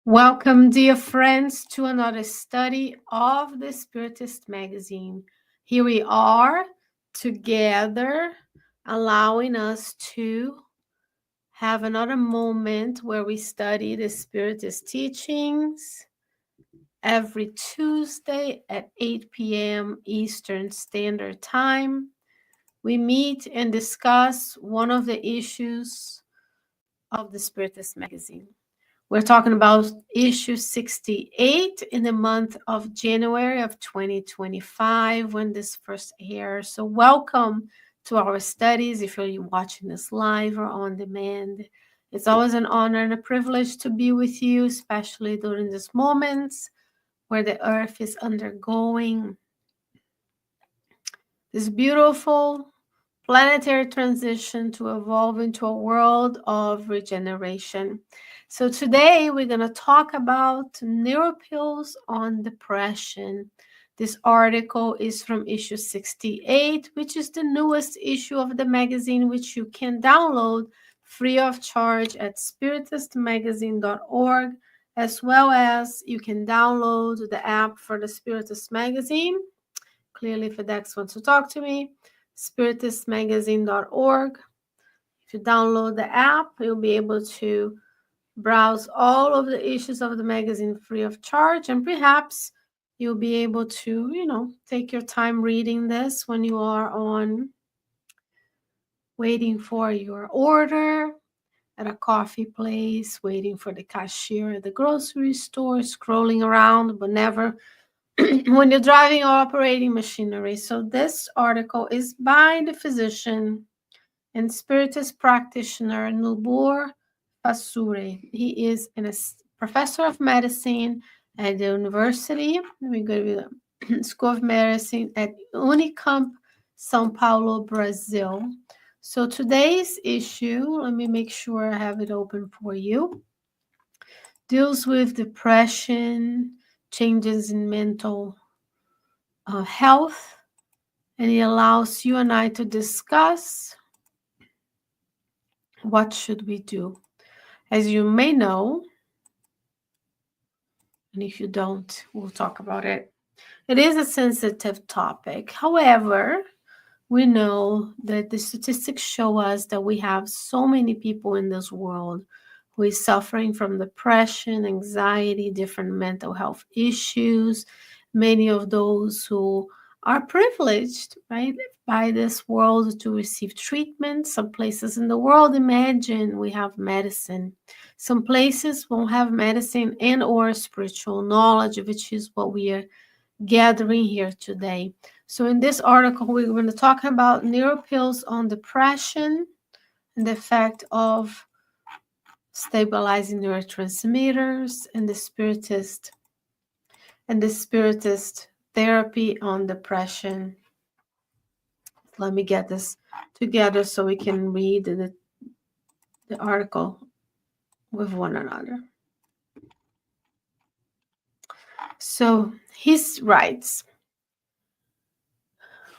Welcome, dear friends, to another study of the Spiritist magazine. Here we are together, allowing us to have another moment where we study the Spiritist teachings every Tuesday at 8 p.m. Eastern Standard Time. We meet and discuss one of the issues of the Spiritist magazine. We're talking about issue 68 in the month of January of 2025 when this first airs. So, welcome to our studies if you're watching this live or on demand. It's always an honor and a privilege to be with you, especially during these moments where the earth is undergoing this beautiful planetary transition to evolve into a world of regeneration. So today we're going to talk about Neuropills on depression. This article is from issue 68, which is the newest issue of the magazine, which you can download free of charge at spiritistmagazine.org, as well as you can download the app for the Spiritist magazine. Clearly, FedEx wants to talk to me. Spiritistmagazine.org. If you download the app, you'll be able to browse all of the issues of the magazine free of charge, and perhaps you'll be able to, take your time reading this when you are on waiting for your order at a coffee place, waiting for the cashier at the grocery store, scrolling around, but never when you're driving or operating machinery. So this article is by the physician and Spiritist practitioner Nubor Facure. He is a professor of medicine at the university. We go to the School of Medicine at Unicamp, São Paulo, Brazil. So today's issue, let me make sure I have it open for you, deals with depression, changes in mental health, and it allows you and I to discuss what should we do. As you may know, and if you don't, we'll talk about it. It is a sensitive topic. However, we know that the statistics show us that we have so many people in this world who is suffering from depression, anxiety, different mental health issues. Many of those who are privileged, right, by this world to receive treatment. Some places in the world, imagine, we have medicine. Some places won't have medicine and or spiritual knowledge, which is what we are gathering here today. So in this article, we're going to talk about neuropills on depression and the effect of stabilizing neurotransmitters and the spiritist therapy on depression. Let me get this together so we can read the article with one another. So he writes,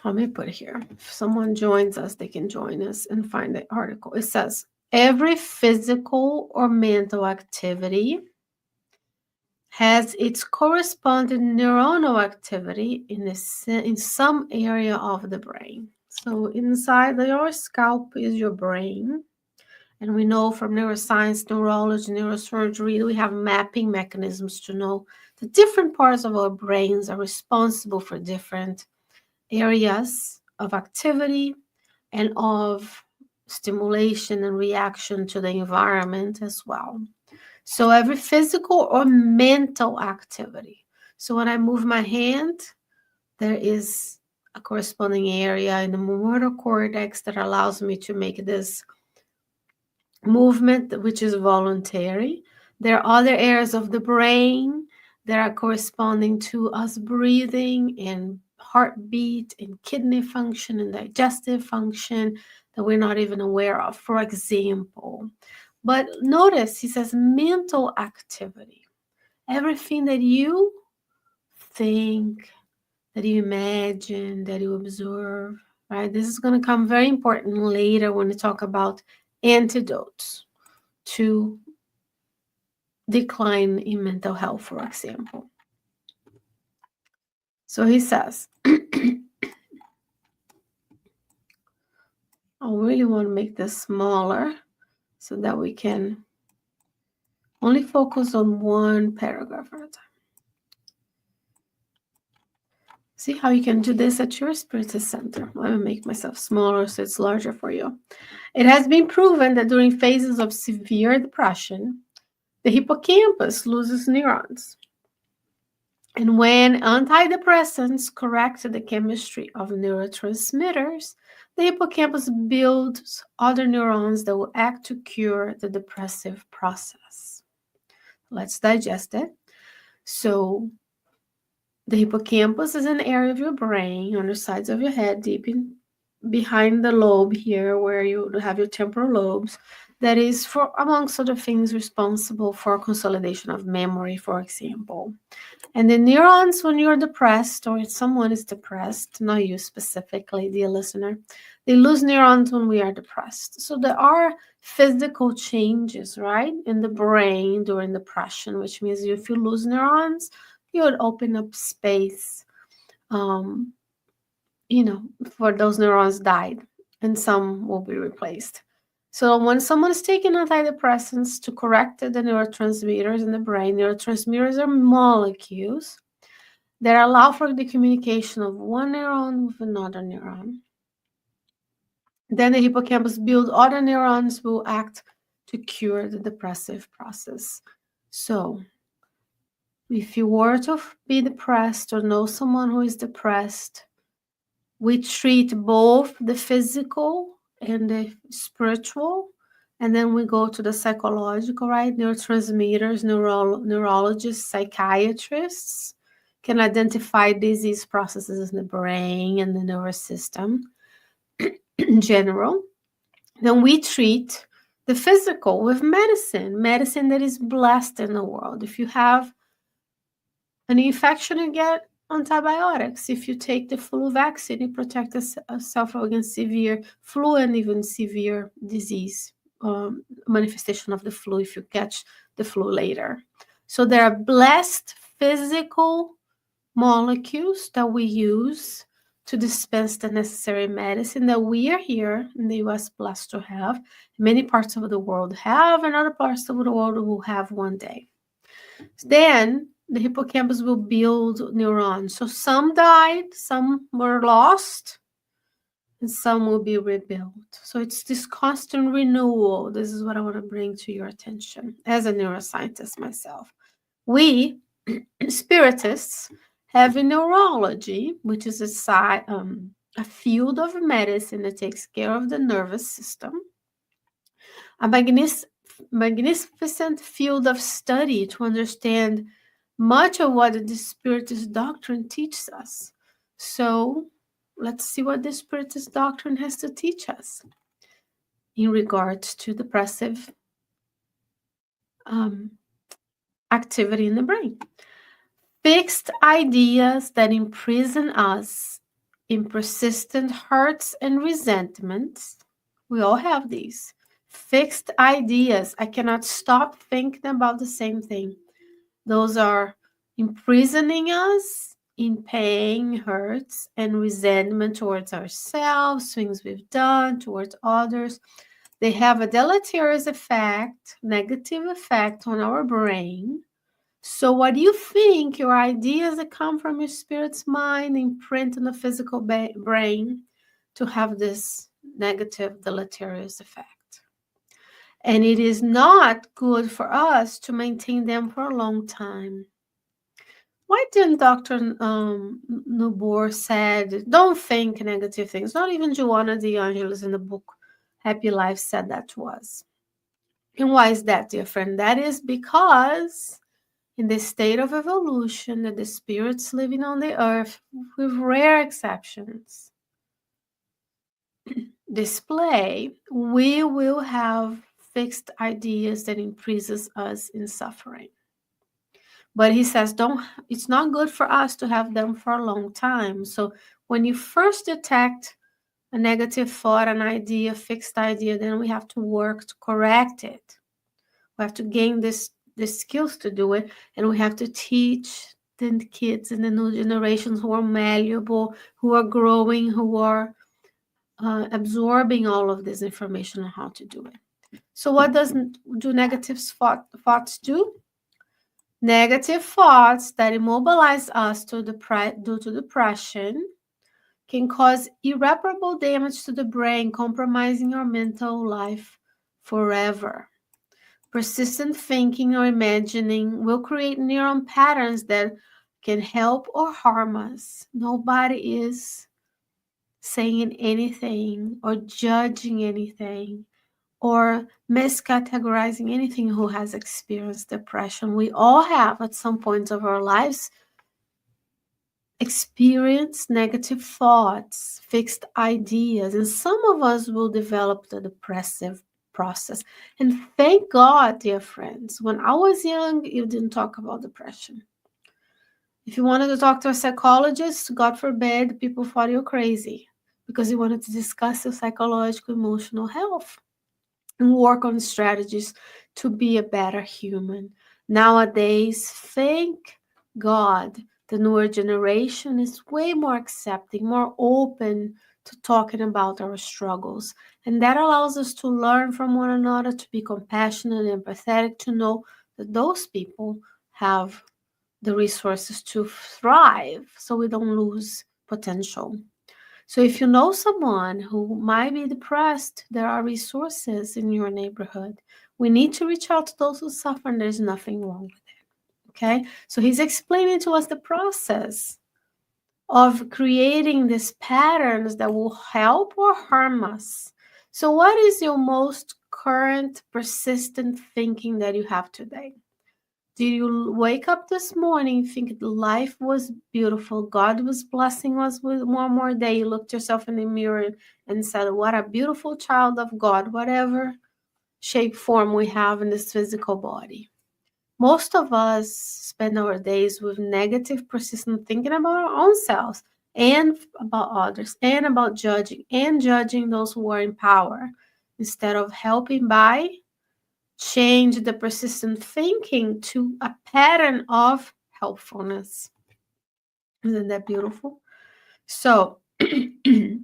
let me put it here. If someone joins us, they can join us and find the article. It says, every physical or mental activity has its corresponding neuronal activity in some area of the brain. So inside your scalp is your brain. And we know from neuroscience, neurology, neurosurgery, we have mapping mechanisms to know the different parts of our brains are responsible for different areas of activity and of stimulation and reaction to the environment as well. So every physical or mental activity. So when I move my hand, there is a corresponding area in the motor cortex that allows me to make this movement, which is voluntary. There are other areas of the brain that are corresponding to us breathing and heartbeat and kidney function and digestive function that we're not even aware of, for example. But notice he says mental activity. Everything that you think, that you imagine, that you observe, right? This is going to come very important later when we talk about antidotes to decline in mental health, for example. So he says, I really want to make this smaller so that we can only focus on one paragraph at a time. See how you can do this at your Spiritist center. I'm going to make myself smaller so it's larger for you. It has been proven that during phases of severe depression, the hippocampus loses neurons. And when antidepressants correct the chemistry of neurotransmitters, the hippocampus builds other neurons that will act to cure the depressive process. Let's digest it. So, the hippocampus is an area of your brain on the sides of your head, deep in behind the lobe here, where you have your temporal lobes, that is, for amongst other things, responsible for consolidation of memory, for example. And the neurons, when you're depressed or if someone is depressed, not you specifically, dear listener, they lose neurons when we are depressed. So there are physical changes, right, in the brain during depression, which means if you lose neurons, you would open up space, for those neurons died, and some will be replaced. So when someone is taking antidepressants to correct the neurotransmitters in the brain, neurotransmitters are molecules that allow for the communication of one neuron with another neuron. Then the hippocampus builds other neurons will act to cure the depressive process. So if you were to be depressed or know someone who is depressed, we treat both the physical and the spiritual, and then we go to the psychological, right? Neurotransmitters, neurologists, psychiatrists can identify disease processes in the brain and the nervous system in general. Then we treat the physical with medicine that is blessed in the world. If you have an infection, you get antibiotics. If you take the flu vaccine, you protect yourself against severe flu and even severe disease, manifestation of the flu if you catch the flu later. So there are blessed physical molecules that we use to dispense the necessary medicine that we are here in the US blessed to have. Many parts of the world have, and other parts of the world will have one day. Then the hippocampus will build neurons. So some died, some were lost, and some will be rebuilt. So it's this constant renewal. This is what I want to bring to your attention as a neuroscientist myself. We, Spiritists, have a neurology, which is a field of medicine that takes care of the nervous system, a magnificent field of study to understand much of what the Spiritist doctrine teaches us. So let's see what the Spiritist doctrine has to teach us in regards to depressive activity in the brain. Fixed ideas that imprison us in persistent hurts and resentments. We all have these. Fixed ideas. I cannot stop thinking about the same thing. Those are imprisoning us in pain, hurts, and resentment towards ourselves, things we've done, towards others. They have a deleterious effect, negative effect on our brain. So what do you think? Your ideas that come from your spirit's mind imprint on the physical brain to have this negative, deleterious effect. And it is not good for us to maintain them for a long time. Why didn't Dr. Nubor said, don't think negative things? Not even Joanna de Angelis in the book Happy Life said that to us. And why is that different? That is because in the state of evolution that the spirits living on the earth, with rare exceptions, display, we will have fixed ideas that imprises us in suffering. But he says, it's not good for us to have them for a long time. So when you first detect a negative thought, an idea, fixed idea, then we have to work to correct it. We have to gain this the skills to do it, and we have to teach the kids and the new generations who are malleable, who are growing, who are absorbing all of this information on how to do it. So what do negative thoughts do? Negative thoughts that immobilize us due to depression can cause irreparable damage to the brain, compromising our mental life forever. Persistent thinking or imagining will create neuron patterns that can help or harm us. Nobody is saying anything or judging anything or miscategorizing anything who has experienced depression. We all have, at some point of our lives, experienced negative thoughts, fixed ideas, and some of us will develop the depressive process. And thank God, dear friends, when I was young, you didn't talk about depression. If you wanted to talk to a psychologist, God forbid, people thought you were crazy because you wanted to discuss your psychological, emotional health and work on strategies to be a better human. Nowadays, thank God, the newer generation is way more accepting, more open to talking about our struggles. And that allows us to learn from one another, to be compassionate and empathetic, to know that those people have the resources to thrive so we don't lose potential. So if you know someone who might be depressed, there are resources in your neighborhood. We need to reach out to those who suffer, and there's nothing wrong with it. Okay? So he's explaining to us the process of creating these patterns that will help or harm us. So what is your most current persistent thinking that you have today? Did you wake up this morning think life was beautiful? God was blessing us with one more day. You looked yourself in the mirror and said, what a beautiful child of God, whatever shape, form we have in this physical body. Most of us spend our days with negative, persistent thinking about our own selves and about others and about judging those who are in power instead of helping by change the persistent thinking to a pattern of helpfulness. Isn't that beautiful? So,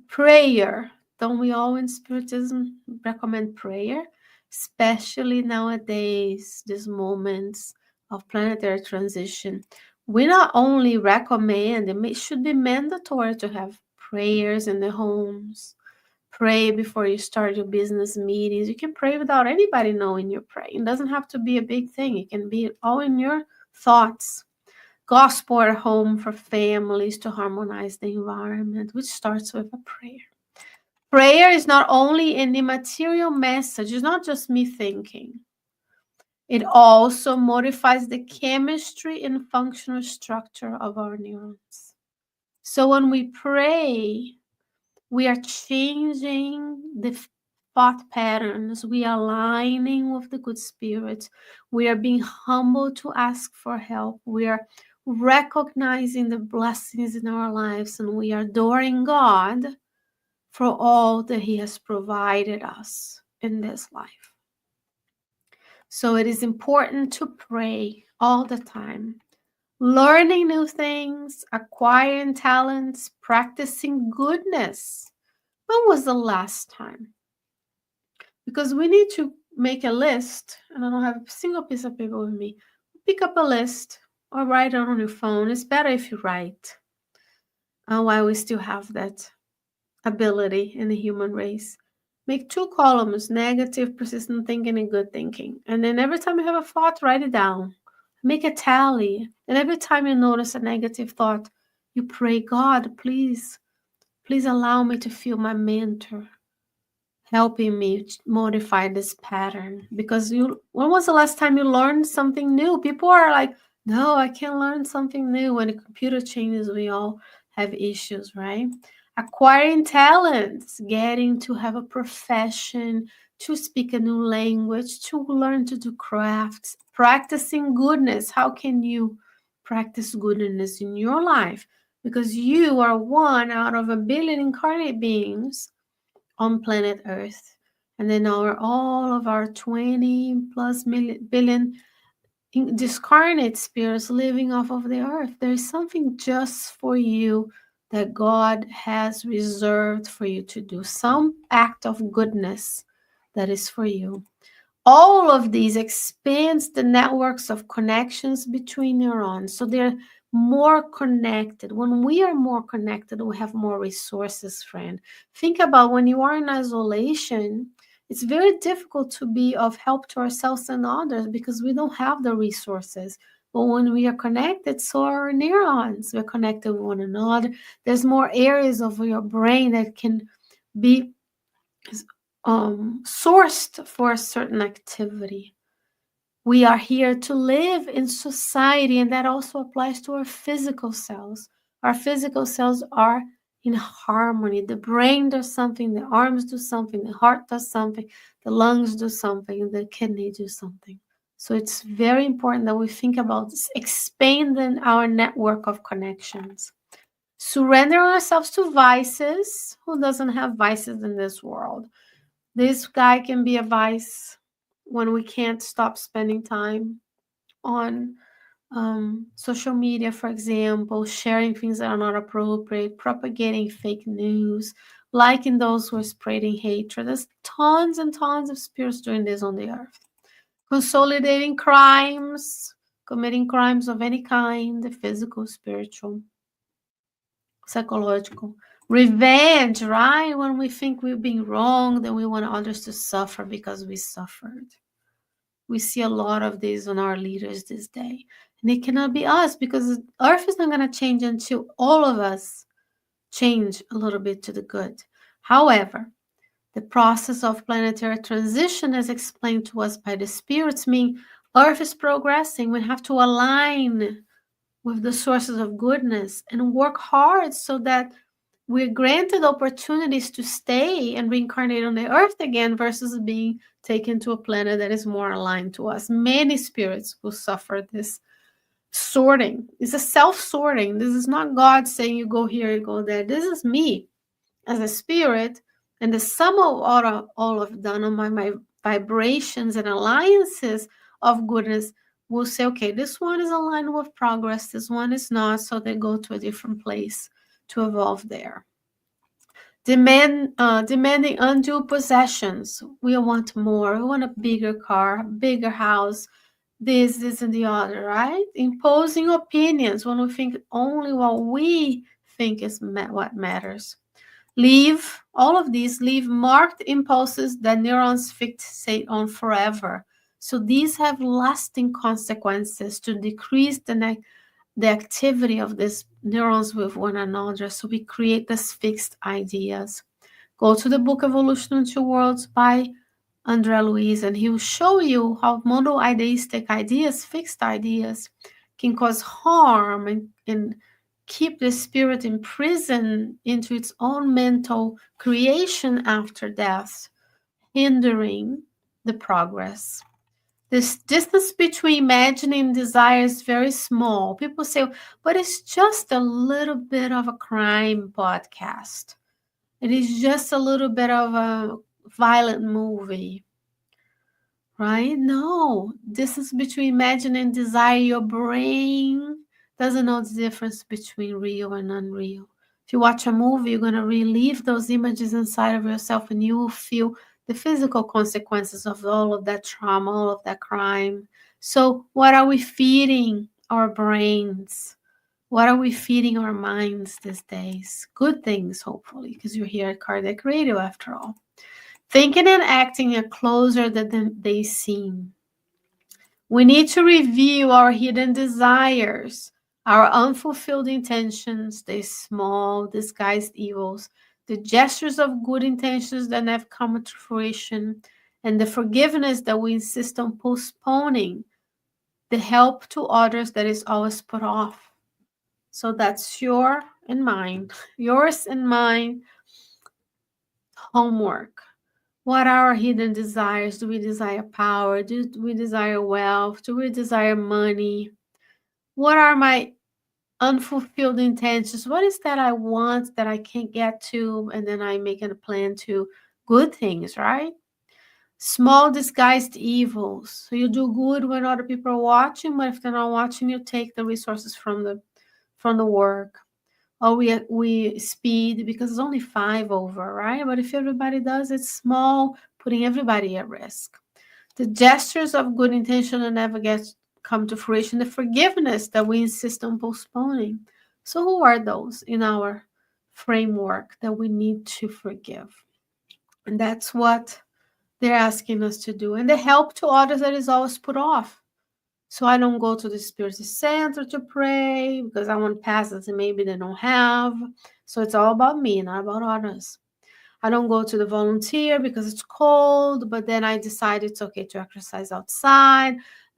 prayer. Don't we all in Spiritism recommend prayer? Especially nowadays, these moments of planetary transition. We not only recommend, it should be mandatory to have prayers in the homes. Pray before you start your business meetings. You can pray without anybody knowing you're praying. It doesn't have to be a big thing. It can be all in your thoughts. Gospel at home for families to harmonize the environment, which starts with a prayer. Prayer is not only an immaterial message, it's not just me thinking. It also modifies the chemistry and functional structure of our neurons. So when we pray, we are changing the thought patterns. We are aligning with the good spirits. We are being humble to ask for help. We are recognizing the blessings in our lives, and we are adoring God for all that He has provided us in this life. So it is important to pray all the time. Learning new things, acquiring talents, practicing goodness. When was the last time? Because we need to make a list, and I don't have a single piece of paper with me. Pick up a list or write it on your phone. It's better if you write. While we still have that ability in the human race. Make 2 columns, negative, persistent thinking, and good thinking. And then every time you have a thought, write it down. Make a tally. And every time you notice a negative thought, you pray, God, please allow me to feel my mentor helping me modify this pattern. Because when was the last time you learned something new? People are like, no, I can't learn something new. When the computer changes, we all have issues, right? Acquiring talents, getting to have a profession, to speak a new language, to learn to do crafts, practicing goodness. How can you practice goodness in your life? Because you are one out of a billion incarnate beings on planet Earth. And then all of our 20 plus billion discarnate spirits living off of the earth. There is something just for you that God has reserved for you to do, some act of goodness that is for you. All of these expands the networks of connections between neurons, so they're more connected. When we are more connected, we have more resources, friend. Think about when you are in isolation, it's very difficult to be of help to ourselves and others because we don't have the resources. But when we are connected, so are our neurons. We're connected with one another. There's more areas of your brain that can be sourced for a certain activity. We are here to live in society, and that also applies to our physical cells. Our physical cells are in harmony. The brain does something, the arms do something, the heart does something, the lungs do something, the kidney do something. So it's very important that we think about expanding our network of connections. Surrender ourselves to vices. Who doesn't have vices in this world? This guy can be a vice when we can't stop spending time on social media, for example, sharing things that are not appropriate, propagating fake news, liking those who are spreading hatred. There's tons and tons of spirits doing this on the earth. Consolidating crimes, committing crimes of any kind, physical, spiritual, psychological. Revenge, right? When we think we're being wrong, then we want others to suffer because we suffered. We see a lot of this on our leaders this day. And it cannot be us because earth is not going to change until all of us change a little bit to the good. However, the process of planetary transition, as explained to us by the spirits, mean earth is progressing. We have to align with the sources of goodness and work hard so that we're granted opportunities to stay and reincarnate on the earth again versus being taken to a planet that is more aligned to us. Many spirits will suffer this sorting. It's a self-sorting. This is not God saying you go here, you go there. This is me as a spirit, and the sum of all of done on my vibrations and alliances of goodness will say, okay, this one is aligned with progress, this one is not, so they go to a different place to evolve there. Demanding undue possessions. We want more. We want a bigger car, bigger house, this, and the other, right? Imposing opinions when we think only what we think is what matters. All of these leave marked impulses that neurons fixate on forever. So these have lasting consequences to decrease the activity of these neurons with one another. So we create these fixed ideas. Go to the book Evolution in Two Worlds by André Luiz, and he will show you how monoideistic ideas, fixed ideas, can cause harm and keep the spirit imprisoned into its own mental creation after death, hindering the progress. This distance between imagining and desire is very small. People say, but it's just a little bit of a crime podcast. It is just a little bit of a violent movie, right? No, distance between imagining and desire. Your brain doesn't know the difference between real and unreal. If you watch a movie, you're going to relive those images inside of yourself and you will feel the physical consequences of all of that trauma, all of that crime. So, what are we feeding our brains? What are we feeding our minds these days? Good things, hopefully, because you're here at Cardiac Radio after all. Thinking and acting are closer than they seem. We need to review our hidden desires, our unfulfilled intentions, the small, disguised evils, the gestures of good intentions that have come to fruition, and the forgiveness that we insist on postponing, the help to others that is always put off. So that's yours and mine homework. What are our hidden desires? Do we desire power? Do we desire wealth? Do we desire money? What are my unfulfilled intentions? What is that I want that I can't get to? And then I make a plan to good things, right? Small disguised evils. So you do good when other people are watching, but if they're not watching, you take the resources from the work. Or we speed because it's only 5 over, right? But if everybody does, it's small, putting everybody at risk. The gestures of good intention that never come to fruition, the forgiveness that we insist on postponing. So who are those in our framework that we need to forgive? And that's what they're asking us to do. And the help to others that is always put off. So I don't go to the Spiritist Center to pray because I want passes and maybe they don't have. So it's all about me, not about others. I don't go to the volunteer because it's cold, but then I decide it's okay to exercise outside.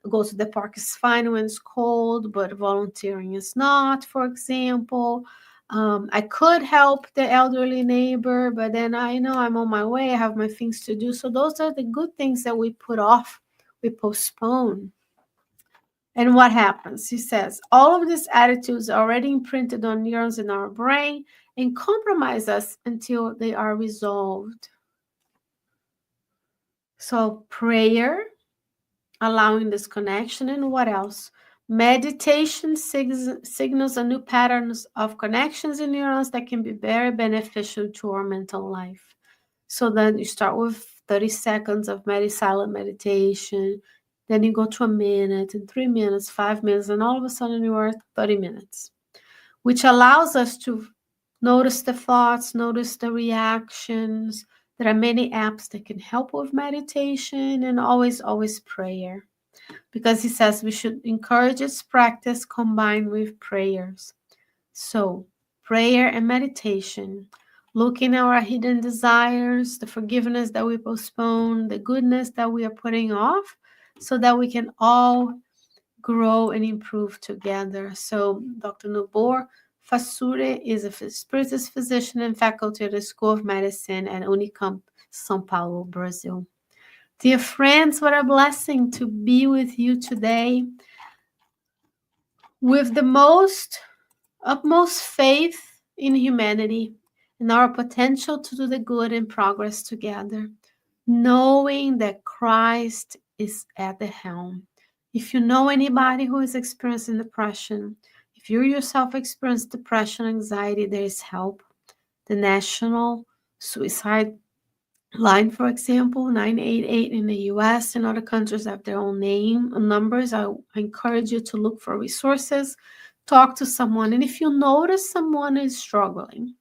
Go to the park is fine when it's cold, but volunteering is not, for example. I could help the elderly neighbor, but then I know I'm on my way. I have my things to do. So those are the good things that we put off, we postpone. And what happens? He says, all of these attitudes are already imprinted on neurons in our brain and compromise us until they are resolved. So prayer, allowing this connection, and what else? Meditation signals a new patterns of connections in neurons that can be very beneficial to our mental life. So then you start with 30 seconds of silent meditation, then you go to a minute, and 3 minutes, 5 minutes, and all of a sudden you are at 30 minutes, which allows us to notice the thoughts, notice the reactions. There are many apps that can help with meditation, and always prayer. Because he says we should encourage its practice combined with prayers. So, prayer and meditation, looking at our hidden desires, the forgiveness that we postpone, the goodness that we are putting off, so that we can all grow and improve together. So, Dr. Nubor Facure is a Spiritist physician and faculty at the School of Medicine at Unicamp, São Paulo, Brazil. Dear friends, what a blessing to be with you today with the utmost faith in humanity and our potential to do the good and progress together, knowing that Christ is at the helm. If you know anybody who is experiencing depression, if you yourself experience depression, anxiety, there is help. The National Suicide Line, for example, 988 in the US and other countries have their own numbers. I encourage you to look for resources, talk to someone, and if you notice someone is struggling,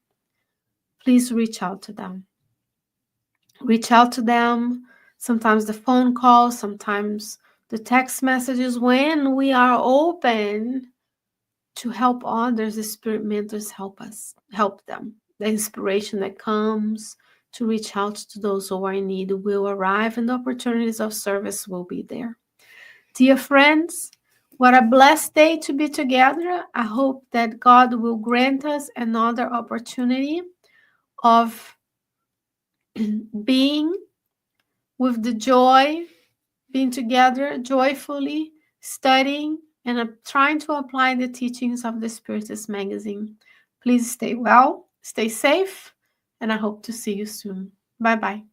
please reach out to them. Reach out to them. Sometimes the phone calls, sometimes the text messages. When we are open to help others, the spirit mentors help them. The inspiration that comes to reach out to those who are in need will arrive, and the opportunities of service will be there. Dear friends, what a blessed day to be together. I hope that God will grant us another opportunity of being with the joy, being together joyfully, studying, and trying to apply the teachings of the Spiritist magazine. Please stay well, stay safe, and I hope to see you soon. Bye-bye.